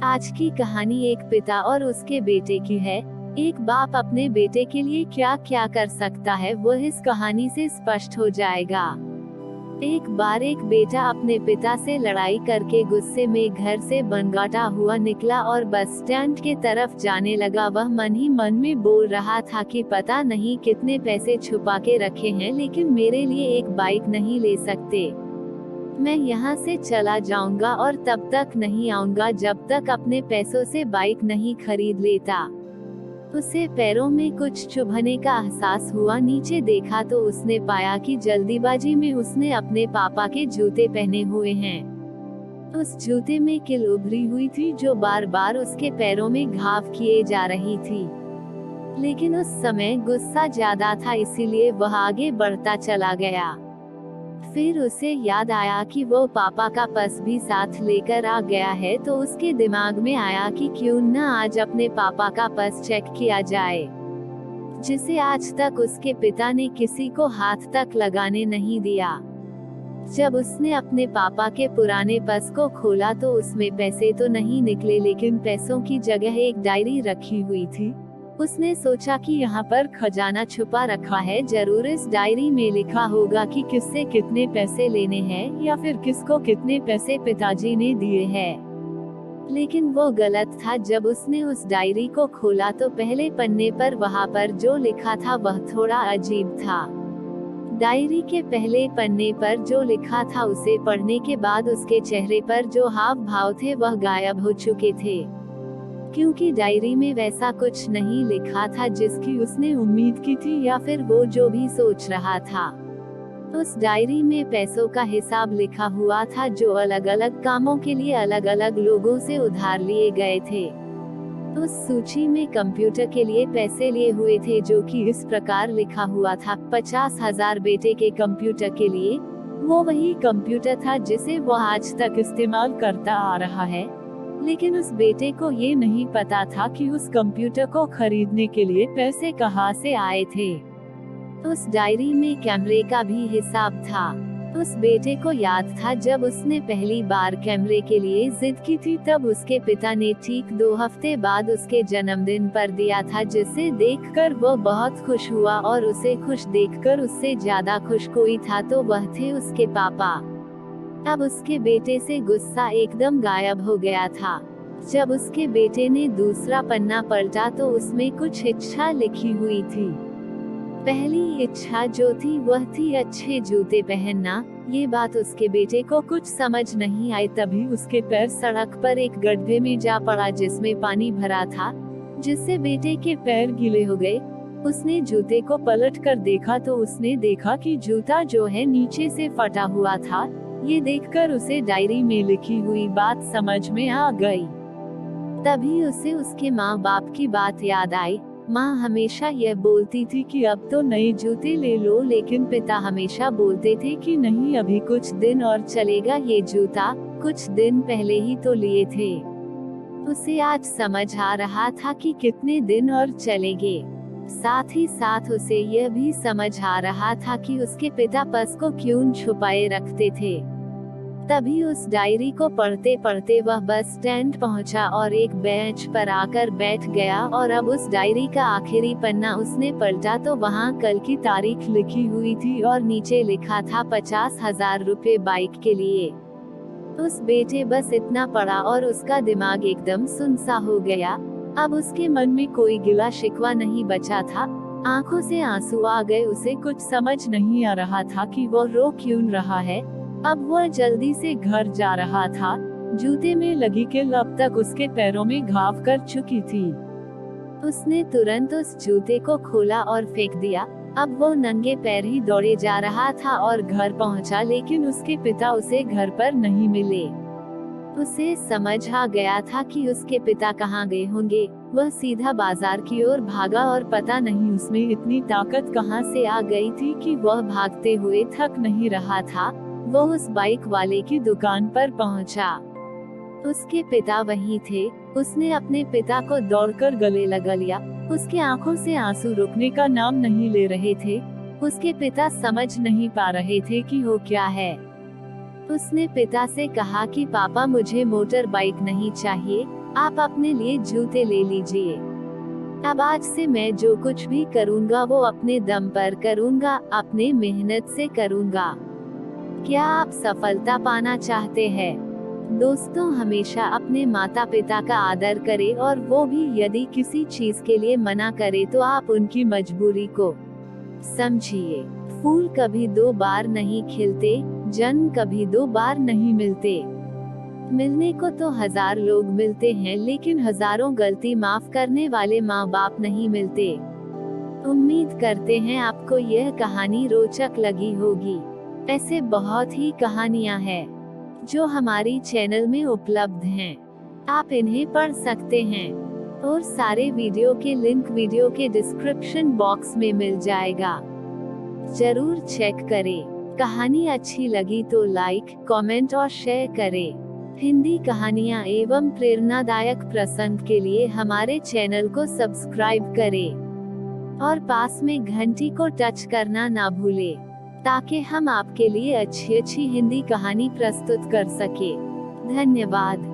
आज की कहानी एक पिता और उसके बेटे की है। एक बाप अपने बेटे के लिए क्या क्या कर सकता है वो इस कहानी से स्पष्ट हो जाएगा। एक बार एक बेटा अपने पिता से लड़ाई करके गुस्से में घर से बनगाटा हुआ निकला और बस स्टैंड के तरफ जाने लगा। वह मन ही मन में बोल रहा था कि पता नहीं कितने पैसे छुपा के रखे हैं, लेकिन मेरे लिए एक बाइक नहीं ले सकते। मैं यहाँ से चला जाऊंगा और तब तक नहीं आऊंगा जब तक अपने पैसों से बाइक नहीं खरीद लेता। उसे पैरों में कुछ चुभने का एहसास हुआ। नीचे देखा तो उसने पाया कि जल्दीबाजी में उसने अपने पापा के जूते पहने हुए हैं। उस जूते में कील उभरी हुई थी जो बार बार उसके पैरों में घाव किए जा रही थी। लेकिन उस समय गुस्सा ज्यादा था, इसीलिए वह आगे बढ़ता चला गया। फिर उसे याद आया कि वो पापा का पर्स भी साथ लेकर आ गया है, तो उसके दिमाग में आया कि क्यों न आज अपने पापा का पर्स चेक किया जाए, जिसे आज तक उसके पिता ने किसी को हाथ तक लगाने नहीं दिया। जब उसने अपने पापा के पुराने पर्स को खोला तो उसमें पैसे तो नहीं निकले, लेकिन पैसों की जगह एक डायरी रखी हुई थी। उसने सोचा कि यहाँ पर खजाना छुपा रखा है, जरूर इस डायरी में लिखा होगा कि किससे कितने पैसे लेने हैं या फिर किसको कितने पैसे पिताजी ने दिए हैं। लेकिन वो गलत था। जब उसने उस डायरी को खोला तो पहले पन्ने पर वहाँ पर जो लिखा था वह थोड़ा अजीब था। डायरी के पहले पन्ने पर जो लिखा था उसे पढ़ने के बाद उसके चेहरे पर जो हाव भाव थे वह गायब हो चुके थे, क्योंकि डायरी में वैसा कुछ नहीं लिखा था जिसकी उसने उम्मीद की थी या फिर वो जो भी सोच रहा था। उस डायरी में पैसों का हिसाब लिखा हुआ था जो अलग अलग कामों के लिए अलग अलग लोगों से उधार लिए गए थे। उस सूची में कंप्यूटर के लिए पैसे लिए हुए थे, जो कि इस प्रकार लिखा हुआ था 50,000 बेटे के कंप्यूटर के लिए। वो वही कंप्यूटर था जिसे वो आज तक इस्तेमाल करता आ रहा है, लेकिन उस बेटे को ये नहीं पता था कि उस कंप्यूटर को खरीदने के लिए पैसे कहाँ से आए थे। उस डायरी में कैमरे का भी हिसाब था। उस बेटे को याद था जब उसने पहली बार कैमरे के लिए जिद की थी, तब उसके पिता ने ठीक 2 हफ्ते बाद उसके जन्मदिन पर दिया था, जिसे देखकर वो बहुत खुश हुआ। और उसे खुश देखकर उससे ज्यादा खुश कोई था तो वह थे उसके पापा। अब उसके बेटे से गुस्सा एकदम गायब हो गया था। जब उसके बेटे ने दूसरा पन्ना पलटा तो उसमें कुछ इच्छा लिखी हुई थी। पहली इच्छा जो थी वह थी अच्छे जूते पहनना। ये बात उसके बेटे को कुछ समझ नहीं आई। तभी उसके पैर सड़क पर एक गड्ढे में जा पड़ा जिसमें पानी भरा था, जिससे बेटे के पैर गीले हो गए। उसने जूते को पलट कर देखा तो उसने देखा कि जूता जो है नीचे से फटा हुआ था। ये देखकर उसे डायरी में लिखी हुई बात समझ में आ गई। तभी उसे उसके माँ बाप की बात याद आई। माँ हमेशा यह बोलती थी कि अब तो नए जूते ले लो, लेकिन पिता हमेशा बोलते थे कि नहीं, अभी कुछ दिन और चलेगा। ये जूता कुछ दिन पहले ही तो लिए थे। उसे आज समझ आ रहा था कि कितने दिन और चलेंगे। साथ ही साथ उसे यह भी समझ आ रहा था कि उसके पिता पर्स को क्यों छुपाए रखते थे। तभी उस डायरी को पढ़ते पढ़ते वह बस स्टैंड पहुंचा और एक बेंच पर आकर बैठ गया। और अब उस डायरी का आखिरी पन्ना उसने पलटा तो वहां कल की तारीख लिखी हुई थी और नीचे लिखा था 50,000 रुपए बाइक के लिए। उस बेटे बस इतना पढ़ा और उसका दिमाग एकदम सुनसा हो गया। अब उसके मन में कोई गिला शिकवा नहीं बचा था। आंखों से आंसू आ गए। उसे कुछ समझ नहीं आ रहा था कि वो रो क्यों रहा है। अब वह जल्दी से घर जा रहा था। जूते में लगी कील अब तक उसके पैरों में घाव कर चुकी थी। उसने तुरंत उस जूते को खोला और फेंक दिया। अब वो नंगे पैर ही दौड़े जा रहा था और घर पहुंचा, लेकिन उसके पिता उसे घर पर नहीं मिले। उसे समझ आ गया था कि उसके पिता कहाँ गए होंगे। वह सीधा बाजार की ओर भागा और पता नहीं उसमें इतनी ताकत कहाँ से आ गई थी कि वह भागते हुए थक नहीं रहा था। वो उस बाइक वाले की दुकान पर पहुंचा। उसके पिता वहीं थे। उसने अपने पिता को दौड़कर गले लगा लिया। उसकी आंखों से आंसू रुकने का नाम नहीं ले रहे थे। उसके पिता समझ नहीं पा रहे थे कि हो क्या है। उसने पिता से कहा कि पापा मुझे मोटर बाइक नहीं चाहिए, आप अपने लिए जूते ले लीजिए। अब आज से मैं जो कुछ भी करूँगा वो अपने दम पर करूँगा, अपने मेहनत से करूँगा। क्या आप सफलता पाना चाहते हैं? दोस्तों, हमेशा अपने माता पिता का आदर करें, और वो भी यदि किसी चीज के लिए मना करे तो आप उनकी मजबूरी को समझिए। फूल कभी दो बार नहीं खिलते, जन्म कभी दो बार नहीं मिलते। मिलने को तो 1000 लोग मिलते हैं, लेकिन हजारों गलती माफ करने वाले माँ बाप नहीं मिलते। उम्मीद करते हैं आपको यह कहानी रोचक लगी होगी। ऐसे बहुत ही कहानियाँ हैं जो हमारी चैनल में उपलब्ध हैं। आप इन्हें पढ़ सकते हैं, और सारे वीडियो के लिंक वीडियो के डिस्क्रिप्शन बॉक्स में मिल जाएगा। जरूर चेक करें। कहानी अच्छी लगी तो लाइक, कमेंट और शेयर करें। हिंदी कहानियाँ एवं प्रेरणादायक प्रसंग के लिए हमारे चैनल को सब्सक्राइब करें, और पास में घंटी को टच करना ना भूलें, ताकि हम आपके लिए अच्छी हिंदी कहानी प्रस्तुत कर सके। धन्यवाद।